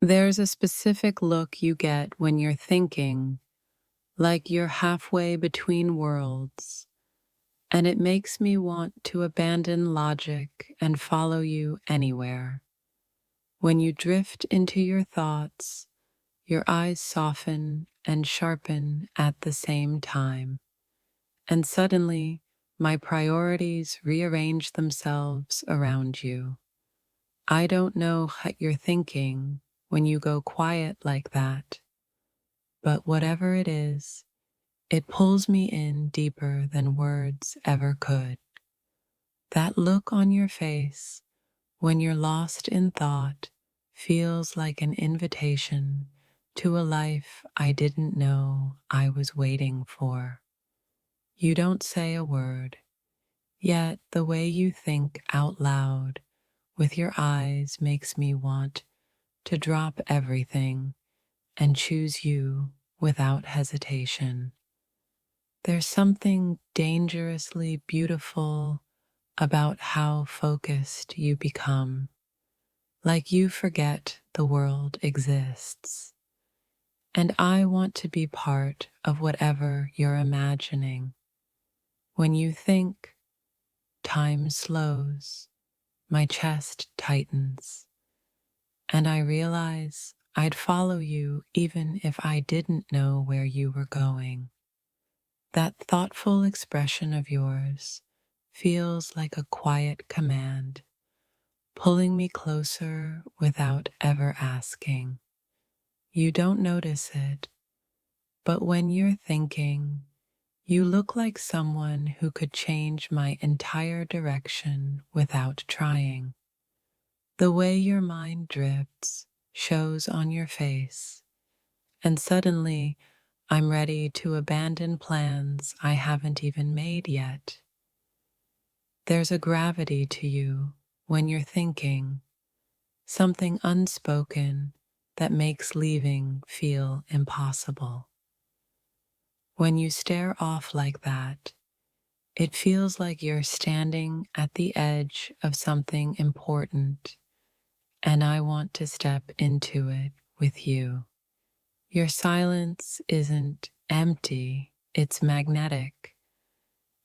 There's a specific look you get when you're thinking, like you're halfway between worlds, and it makes me want to abandon logic and follow you anywhere. When you drift into your thoughts, your eyes soften and sharpen at the same time, and suddenly my priorities rearrange themselves around you. I don't know what you're thinking when you go quiet like that, but whatever it is, it pulls me in deeper than words ever could. That look on your face when you're lost in thought feels like an invitation to a life I didn't know I was waiting for. You don't say a word, yet the way you think out loud with your eyes makes me want to drop everything and choose you without hesitation. There's something dangerously beautiful about how focused you become, like you forget the world exists. And I want to be part of whatever you're imagining. When you think, time slows, my chest tightens, and I realize I'd follow you even if I didn't know where you were going. That thoughtful expression of yours feels like a quiet command, pulling me closer without ever asking. You don't notice it, but when you're thinking, you look like someone who could change my entire direction without trying. The way your mind drifts shows on your face, and suddenly I'm ready to abandon plans I haven't even made yet. There's a gravity to you when you're thinking, something unspoken that makes leaving feel impossible. When you stare off like that, it feels like you're standing at the edge of something important, and I want to step into it with you. Your silence isn't empty, it's magnetic,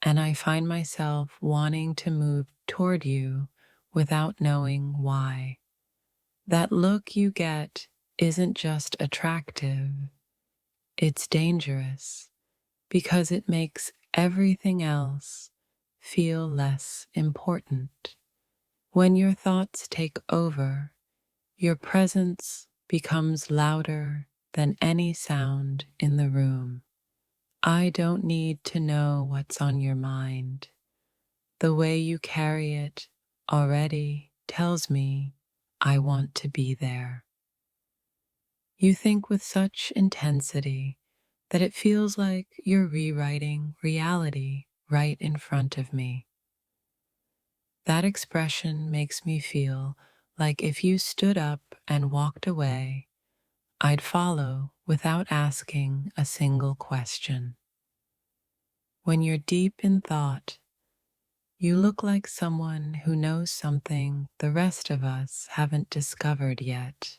and I find myself wanting to move toward you without knowing why. That look you get isn't just attractive, it's dangerous because it makes everything else feel less important. When your thoughts take over, your presence becomes louder than any sound in the room. I don't need to know what's on your mind. The way you carry it already tells me I want to be there. You think with such intensity that it feels like you're rewriting reality right in front of me. That expression makes me feel like if you stood up and walked away, I'd follow without asking a single question. When you're deep in thought, you look like someone who knows something the rest of us haven't discovered yet.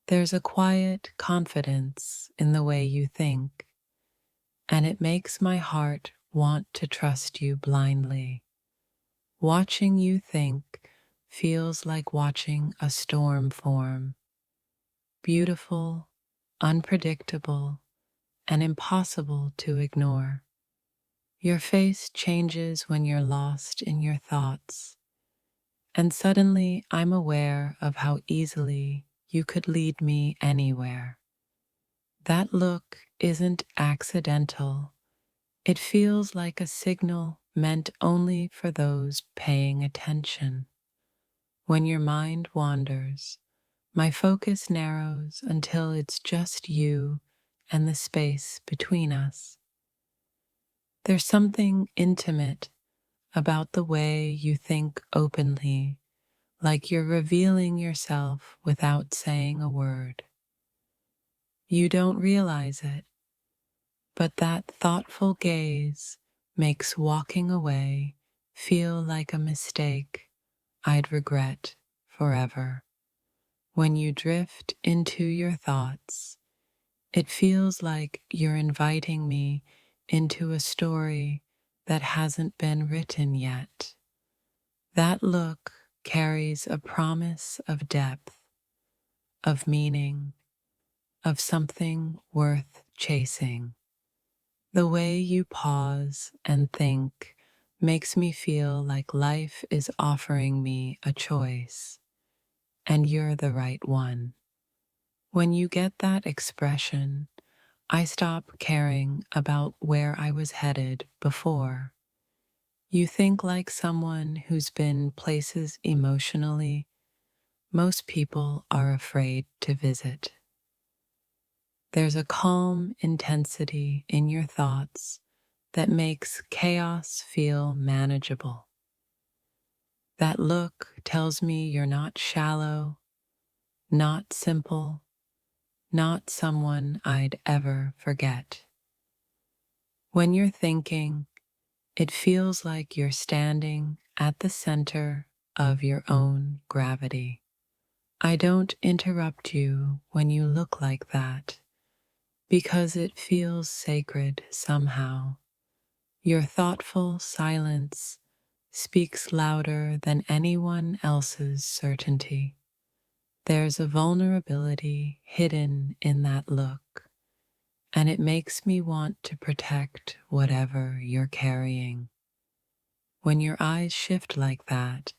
There's a quiet confidence in the way you think, and it makes my heart want to trust you blindly. Watching you think feels like watching a storm form, beautiful, unpredictable, and impossible to ignore. Your face changes when you're lost in your thoughts, and suddenly I'm aware of how easily you could lead me anywhere. That look isn't accidental. It feels like a signal meant only for those paying attention. When your mind wanders, my focus narrows until it's just you and the space between us. There's something intimate about the way you think openly, like you're revealing yourself without saying a word. You don't realize it, but that thoughtful gaze makes walking away feel like a mistake I'd regret forever. When you drift into your thoughts, it feels like you're inviting me into a story that hasn't been written yet. That look carries a promise of depth, of meaning, of something worth chasing. The way you pause and think makes me feel like life is offering me a choice, and you're the right one. When you get that expression, I stop caring about where I was headed before. You think like someone who's been places emotionally most people are afraid to visit. There's a calm intensity in your thoughts that makes chaos feel manageable. That look tells me you're not shallow, not simple, not someone I'd ever forget. When you're thinking, it feels like you're standing at the center of your own gravity. I don't interrupt you when you look like that because it feels sacred somehow. Your thoughtful silence speaks louder than anyone else's certainty. There's a vulnerability hidden in that look, and it makes me want to protect whatever you're carrying. When your eyes shift like that,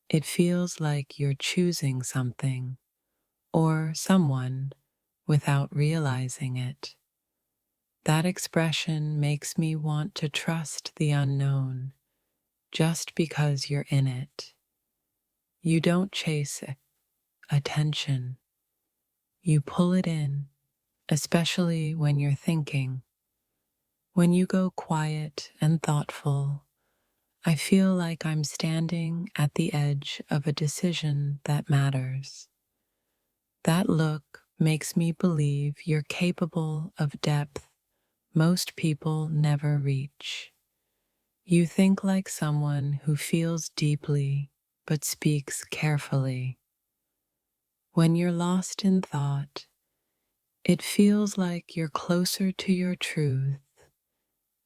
it feels like you're choosing something or someone without realizing it. That expression makes me want to trust the unknown just because you're in it. You don't chase attention, you pull it in, especially when you're thinking. When you go quiet and thoughtful, I feel like I'm standing at the edge of a decision that matters. That look makes me believe you're capable of depth most people never reach. You think like someone who feels deeply but speaks carefully. When you're lost in thought, it feels like you're closer to your truth,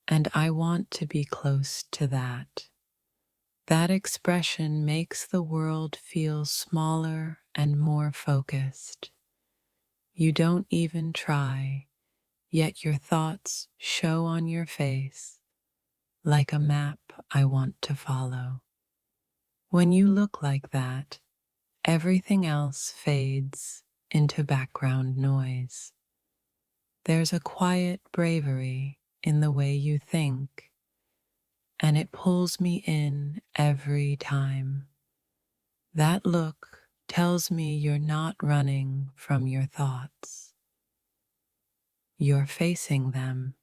and I want to be close to that. That expression makes the world feel smaller and more focused. You don't even try, yet your thoughts show on your face like a map I want to follow. When you look like that, everything else fades into background noise. There's a quiet bravery in the way you think, and it pulls me in every time. That look tells me you're not running from your thoughts. You're facing them.